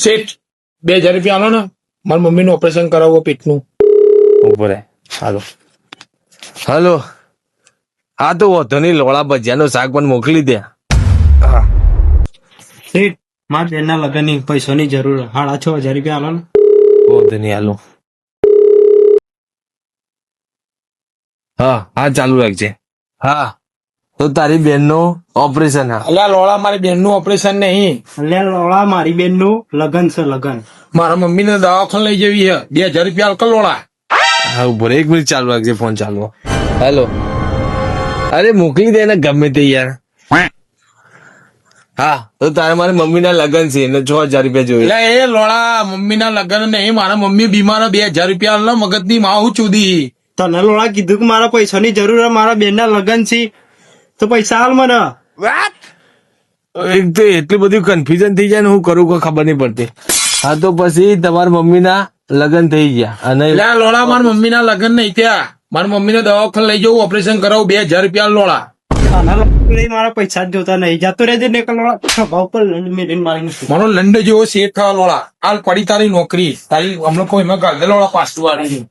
શેઠ 2000 રૂપિયા આલો ને, મારી મમ્મીનું ઓપરેશન કરાવવું પેટનું. ઉભો રહે. હાલો હાલો. હા તો વાંધો નહીં, લોળા ભજીયાનો શાક પણ મોકલી દે. શેઠ, મારા બેનના લગ્નની પૈસાની જરૂર, 6,500 રૂપિયા આલો ને. વાંધો નહીં, હાલો. હા હા, ચાલુ રાખજે. હા, તો તારી બેનનું ઓપરેશન. હા, અલ્યા લોળા, મારી બેનનું ઓપરેશન નહીં, અલ્યા લોળા, મારી બેનનું લગ્ન છે, લગ્ન. મારા મમ્મીને દવાખાને લઈ જવી છે. 2000 રૂપિયા આલકો લોળા. હા ઉભો રહે, 1 મિનિટ ચાલુ રાખજે, ફોન ચાલુ. હેલો. અરે મોકલી દે ને ગમે તે યાર. હા, તો તારે મારી મમ્મીના લગ્ન છે ને 6,000 રૂપિયા જોઈએ. એટલે એ લોળા, મમ્મીના લગ્ન નહીં, મારા મમ્મી બીમાર, 2000 રૂપિયા આલ, મગજની માહુ ચૂદી. તને લોળા કીધું કે મારા પૈસાની જરૂર, મારા બેનના લગ્ન છે, તો પૈસા હાલ મને. એક તો એટલું બધું કન્ફ્યુઝન થઈ જાય ને, હું કરું કોઈ ખબર નહીં પડતી. હા તો પછી તમારા મમ્મીના લગ્ન થઈ ગયા અને એટલે લોળા, મારા મમ્મીના લગ્ન નહીં ત્યાં, મારા મમ્મીને દવાખાને લઈ જવું, ઓપરેશન કરાવું, 2000 રૂપિયા આલ લોળા. મારા પૈસા જ જોતા નહીં, જતો રહેજે ને લોળા, ભાવ પર મેળવીને મારી. મારો લંડ જેવો શેઠ થવા લોળા. હાલ પડી તારી નોકરી, તારી હમણાં કોઈ એમાં ગાલ દે લોળા, પાછું વાળી.